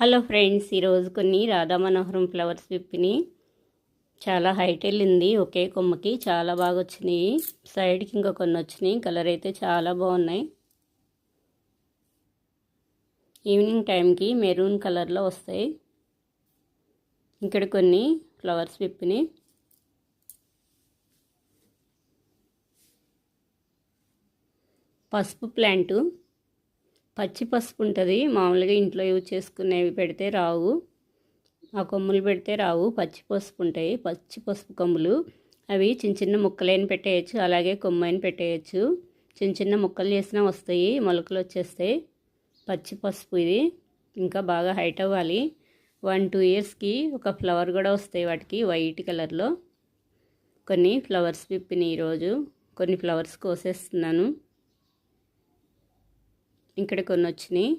Hello friends, ఈరోజు కొన్ని రాధా మనోహరం ఫ్లవర్స్ విప్పిని చాలా హైట్ వెళ్ళింది. ఒకే కొమ్మకి చాలా బాగా వచ్చినాయి. సైడ్కి ఇంకా కొన్ని వచ్చినాయి. కలర్ అయితే చాలా బాగున్నాయి. ఈవినింగ్ టైంకి మెరూన్ కలర్లో వస్తాయి. ఇక్కడ కొన్ని ఫ్లవర్స్ విప్పిని పసుపు ప్లాంటు, పచ్చి పసుపు ఉంటుంది. మామూలుగా ఇంట్లో యూజ్ చేసుకునేవి పెడితే రావు, ఆ కొమ్ములు పెడితే రావు. పచ్చి పసుపు ఉంటాయి, పచ్చి పసుపు కొమ్ములు. అవి చిన్న చిన్న ముక్కలైన పెట్టేయచ్చు, అలాగే కొమ్మైన పెట్టేయచ్చు. చిన్న చిన్న ముక్కలు చేసినా వస్తాయి, మొలకలు వచ్చేస్తాయి. పచ్చి పసుపు ఇది. ఇంకా బాగా హైట్ అవ్వాలి. 1-2 ఇయర్స్కి ఒక ఫ్లవర్ కూడా వస్తాయి వాటికి, వైట్ కలర్లో. కొన్ని ఫ్లవర్స్ విప్పిని ఈరోజు కొన్ని ఫ్లవర్స్ కోసేస్తున్నాను. ఇక్కడ కొన్ని వచ్చినాయి.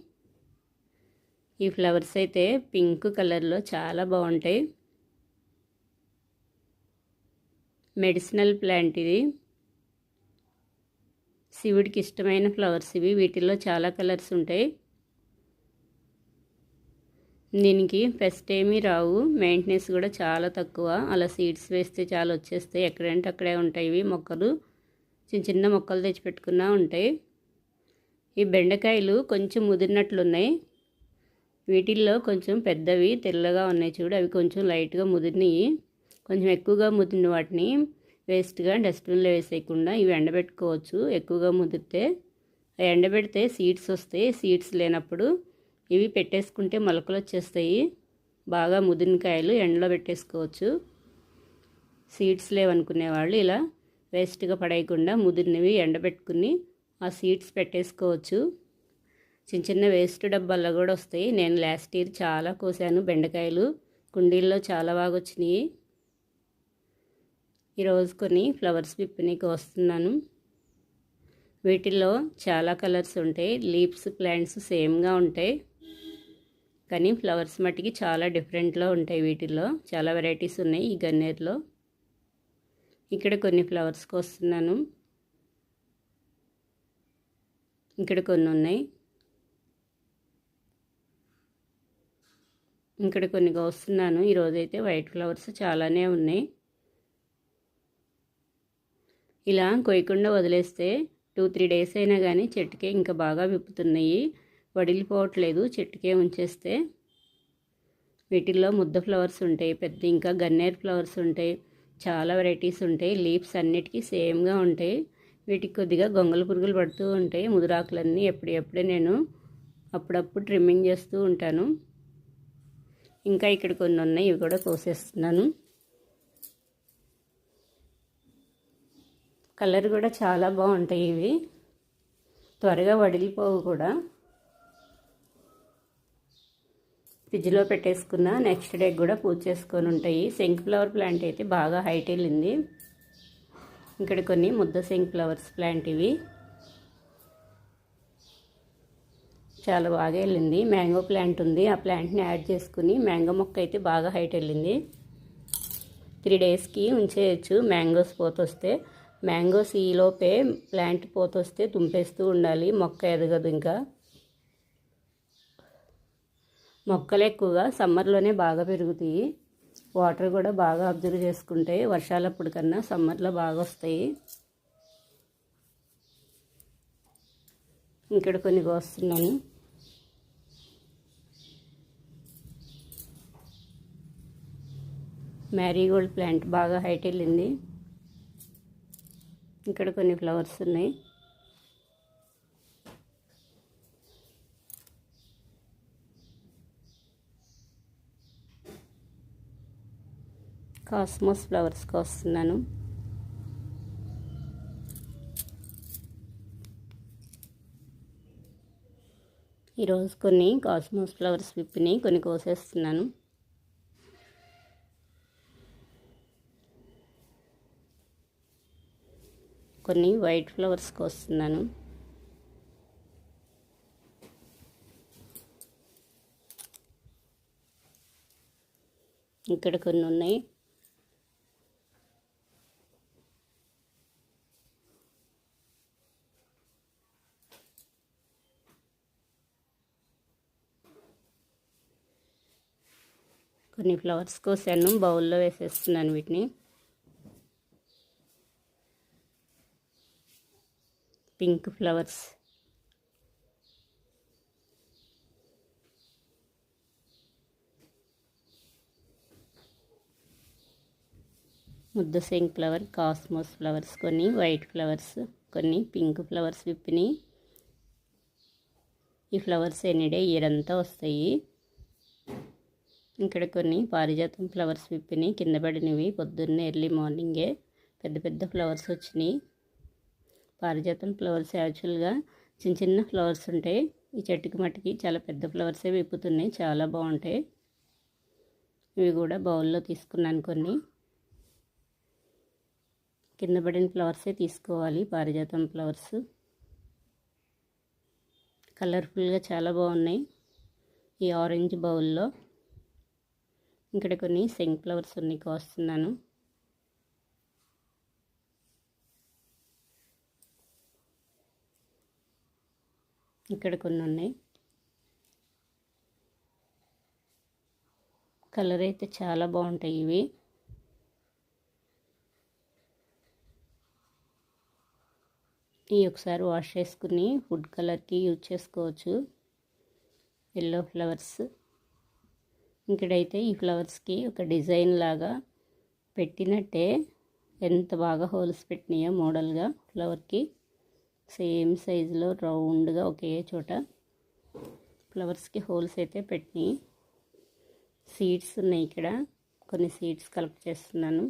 ఈ ఫ్లవర్స్ అయితే పింక్ కలర్లో చాలా బాగుంటాయి. మెడిసినల్ ప్లాంట్ ఇది. శివుడికి ఇష్టమైన ఫ్లవర్స్ ఇవి. వీటిల్లో చాలా కలర్స్ ఉంటాయి. దీనికి పెస్ట్ ఏమీ రావు, మెయింటెనెన్స్ కూడా చాలా తక్కువ. అలా సీడ్స్ వేస్తే చాలా వచ్చేస్తాయి. ఎక్కడంటే అక్కడే ఉంటాయి ఇవి మొక్కలు. చిన్న చిన్న మొక్కలు తెచ్చిపెట్టుకున్నా ఉంటాయి. ఈ బెండకాయలు కొంచెం ముదిరినట్లున్నాయి. వీటిల్లో కొంచెం పెద్దవి తెల్లగా ఉన్నాయి చూడు, అవి కొంచెం లైట్గా ముదిరినాయి. కొంచెం ఎక్కువగా ముదిరిన వాటిని వేస్ట్గా డస్ట్బిన్లో వేసేయకుండా ఇవి ఎండబెట్టుకోవచ్చు. ఎక్కువగా ముదిరితే ఎండబెడితే సీడ్స్ వస్తాయి. సీడ్స్ లేనప్పుడు ఇవి పెట్టేసుకుంటే మొలకలు వచ్చేస్తాయి. బాగా ముదిరిన కాయలు ఎండలో పెట్టేసుకోవచ్చు. సీడ్స్ లేవనుకునే వాళ్ళు ఇలా వేస్ట్గా పడేయకుండా ముదిరినవి ఎండబెట్టుకుని ఆ సీడ్స్ పెట్టేసుకోవచ్చు. చిన్న చిన్న వేస్ట్ డబ్బాల్లో కూడా వస్తాయి. నేను లాస్ట్ ఇయర్ చాలా కోసాను బెండకాయలు, కుండీల్లో చాలా బాగా వచ్చినాయి. ఈరోజు కొన్ని ఫ్లవర్స్ విప్పిని కోస్తున్నాను. వీటిల్లో చాలా కలర్స్ ఉంటాయి. లీవ్స్ ప్లాంట్స్ సేమ్గా ఉంటాయి, కానీ ఫ్లవర్స్ మట్టికి చాలా డిఫరెంట్లో ఉంటాయి. వీటిల్లో చాలా వెరైటీస్ ఉన్నాయి ఈ గన్నేరులో. ఇక్కడ కొన్ని ఫ్లవర్స్ కోస్తున్నాను. ఇక్కడ కొన్ని ఉన్నాయి. ఇక్కడ కొన్ని కోస్తున్నాను. ఈరోజైతే వైట్ ఫ్లవర్స్ చాలానే ఉన్నాయి. ఇలా కొయ్యకుండా వదిలేస్తే 2-3 డేస్ అయినా కానీ చెట్టుకే ఇంకా బాగా విప్పుతున్నాయి. వడిలిపోవట్లేదు చెట్టుకే ఉంచేస్తే. వీటిల్లో ముద్ద ఫ్లవర్స్ ఉంటాయి, పెద్ద ఇంకా గన్నేరు ఫ్లవర్స్ ఉంటాయి, చాలా వెరైటీస్ ఉంటాయి. లీవ్స్ అన్నిటికీ సేమ్గా ఉంటాయి. వీటికి కొద్దిగా గొంగళ పురుగులు పడుతూ ఉంటాయి. ముదురాకులన్నీ ఎప్పుడెప్పుడే నేను అప్పుడప్పుడు ట్రిమ్మింగ్ చేస్తూ ఉంటాను. ఇంకా ఇక్కడ కొన్ని ఉన్నాయి, ఇవి కూడా కోసేస్తున్నాను. కలర్ కూడా చాలా బాగుంటాయి. ఇవి త్వరగా వడిలిపోవు కూడా. ఫ్రిడ్జ్లో పెట్టేసుకున్న నెక్స్ట్ డే కూడా పూజ చేసుకొని ఉంటాయి. శంక్ ఫ్లవర్ ప్లాంట్ అయితే బాగా హైట్ వెళ్ళింది. ఇక్కడ కొన్ని ముద్ద శంక్ ఫ్లవర్స్ ప్లాంట్ ఇవి చాలా బాగా వెళ్ళింది. మ్యాంగో ప్లాంట్ ఉంది, ఆ ప్లాంట్ని యాడ్ చేసుకుని మ్యాంగో మొక్క అయితే బాగా హైట్ వెళ్ళింది. 3 డేస్కి ఉంచేయచ్చు మ్యాంగోస్ పోతొస్తే. మ్యాంగోస్ ఈలోపే ప్లాంట్ పోతొస్తే తుంపేస్తూ ఉండాలి, మొక్క ఎదగదు. ఇంకా మొక్కలు ఎక్కువగా సమ్మర్లోనే బాగా పెరుగుతాయి. వాటర్ కూడా బాగా అబ్జర్వ్ చేసుకుంటే వర్షాలప్పుడు కన్నా సమ్మర్లో బాగా వస్తాయి. ఇక్కడ కొన్ని కోస్తున్నాను. మ్యారీగోల్డ్ ప్లాంట్ బాగా హైట్ వెళ్ళింది. ఇక్కడ కొన్ని ఫ్లవర్స్ ఉన్నాయి. కాస్మోస్ ఫ్లవర్స్ కోస్తున్నాను. ఈరోజు కొన్ని కాస్మోస్ ఫ్లవర్స్ విప్పిని కొన్ని కోసేస్తున్నాను. కొన్ని వైట్ ఫ్లవర్స్ కోస్తున్నాను. ఇక్కడ కొన్ని ఉన్నాయి. కొన్ని ఫ్లవర్స్ కోసాను, బౌల్లో వేసేస్తున్నాను వీటిని. పింక్ ఫ్లవర్స్, ముద్దసేంగ్ ఫ్లవర్, కాస్మోస్ ఫ్లవర్స్, కొన్ని వైట్ ఫ్లవర్స్, కొన్ని పింక్ ఫ్లవర్స్ విప్పిని. ఈ ఫ్లవర్స్ ఎనీడే ఇయర్ అంతా వస్తాయి. ఇక్కడ కొన్ని పారిజాతం ఫ్లవర్స్ విప్పిని, కింద పడినవి పొద్దున్నే ఎర్లీ మార్నింగే పెద్ద పెద్ద ఫ్లవర్స్ వచ్చినాయి. పారిజాతం ఫ్లవర్స్ యాక్చువల్గా చిన్న చిన్న ఫ్లవర్స్ ఉంటాయి. ఈ చెట్టుకి మట్టికి చాలా పెద్ద ఫ్లవర్సే విప్పుతున్నాయి, చాలా బాగుంటాయి. ఇవి కూడా బౌల్లో తీసుకున్నాను కొన్ని. కింద పడిన ఫ్లవర్సే తీసుకోవాలి పారిజాతం ఫ్లవర్స్. కలర్ఫుల్గా చాలా బాగున్నాయి ఈ ఆరెంజ్ బౌల్లో. ఇక్కడ కొన్ని సెంగ్ ఫ్లవర్స్ ఉన్నాయి, కోస్తున్నాను. ఇక్కడ కొన్ని ఉన్నాయి. కలర్ అయితే చాలా బాగుంటాయి ఇవి. ఒకసారి వాష్ చేసుకుని ఫుడ్ కలర్కి యూజ్ చేసుకోవచ్చు. Yellow flowers. ఇక్కడైతే ఈ ఫ్లవర్స్కి ఒక డిజైన్ లాగా పెట్టినట్టే ఎంత బాగా హోల్స్ పెట్టినాయో మోడల్గా ఫ్లవర్కి. సేమ్ సైజులో రౌండ్గా ఒకే చోట ఫ్లవర్స్కి హోల్స్ అయితే పెట్టినాయి. సీడ్స్ ఉన్నాయి ఇక్కడ, కొన్ని సీడ్స్ కలెక్ట్ చేస్తున్నాను.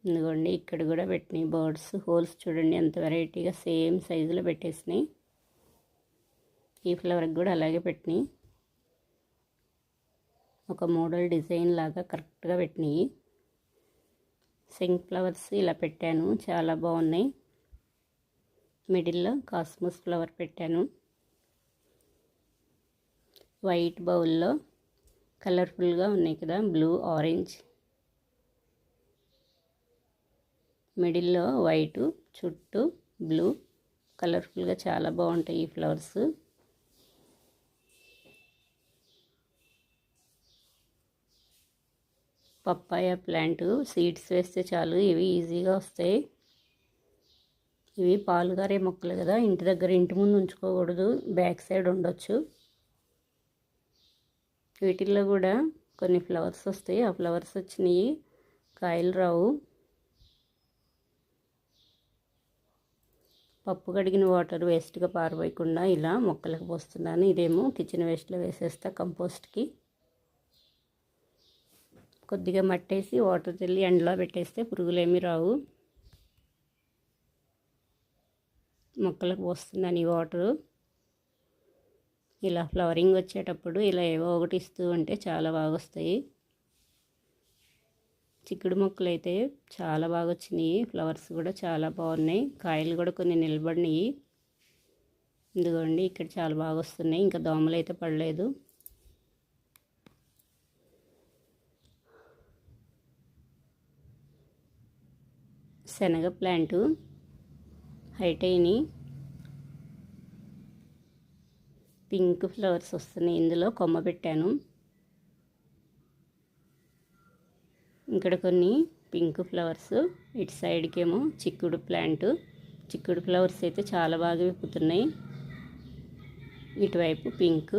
ఇదిగోండి ఇక్కడ కూడా పెట్టినాయి బర్డ్స్ హోల్స్. చూడండి ఎంత వెరైటీగా సేమ్ సైజులో పెట్టేసినాయి. ఈ ఫ్లవర్కి కూడా అలాగే పెట్టినాయి, ఒక మోడల్ డిజైన్ లాగా కరెక్ట్గా పెట్టినాయి. సెంగ్ ఫ్లవర్స్ ఇలా పెట్టాను, చాలా బాగున్నాయి. మిడిల్లో కాస్మోస్ ఫ్లవర్ పెట్టాను. వైట్ బౌల్లో కలర్ఫుల్గా ఉన్నాయి కదా, బ్లూ ఆరెంజ్. మిడిల్లో వైటు, చుట్టూ బ్లూ, కలర్ఫుల్గా చాలా బాగుంటాయి ఈ ఫ్లవర్స్. పప్పాయ ప్లాంట్ సీడ్స్ వేస్తే చాలు, ఇవి ఈజీగా వస్తాయి. ఇవి పాలుగారే మొక్కలు కదా, ఇంటి దగ్గర ఇంటి ముందు ఉంచుకోకూడదు, బ్యాక్ సైడ్ ఉండొచ్చు. వీటిల్లో కూడా కొన్ని ఫ్లవర్స్ వస్తాయి, ఆ ఫ్లవర్స్ వచ్చినాయి, కాయలు రావు. పప్పు కడిగిన వాటర్ వేస్ట్గా పారబోయకుండా ఇలా మొక్కలకు పోస్తున్నాను. ఇదేమో కిచెన్ వేస్ట్లో వేసేస్తా కంపోస్ట్కి. కొద్దిగా మట్టేసి వాటర్ చల్లి ఎండలో పెట్టేస్తే పురుగులేమీ రావు. మొక్కలకు పోస్తున్నాను ఈ వాటరు. ఇలా ఫ్లవరింగ్ వచ్చేటప్పుడు ఇలా ఏవో ఒకటి ఇస్తూ ఉంటే చాలా బాగా వస్తాయి. చిక్కుడు మొక్కలు అయితే చాలా బాగా వచ్చినాయి, ఫ్లవర్స్ కూడా చాలా బాగున్నాయి, కాయలు కూడా కొన్ని నిలబడినాయి. ఇదిగోండి ఇక్కడ చాలా బాగా వస్తున్నాయి, ఇంకా దోమలు అయితే పడలేదు. శనగ ప్లాంటు హైట్ అయినాయి, పింక్ ఫ్లవర్స్ వస్తున్నాయి. ఇందులో కొమ్మ పెట్టాను. ఇక్కడ కొన్ని పింక్ ఫ్లవర్స్, ఇటు సైడ్కి ఏమో చిక్కుడు ప్లాంట్. చిక్కుడు ఫ్లవర్స్ అయితే చాలా బాగా విప్పుతున్నాయి. ఇటువైపు పింక్.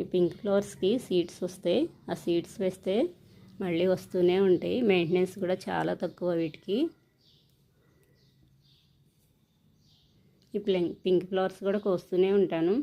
ఈ పింక్ ఫ్లవర్స్కి సీడ్స్ వస్తాయి, ఆ సీడ్స్ వేస్తే మళ్ళీ వస్తూనే ఉంటాయి. మెయింటెనెన్స్ కూడా చాలా తక్కువ వీటికి. ఈ పింక్ ఫ్లవర్స్ కూడా కోస్తూనే ఉంటాను.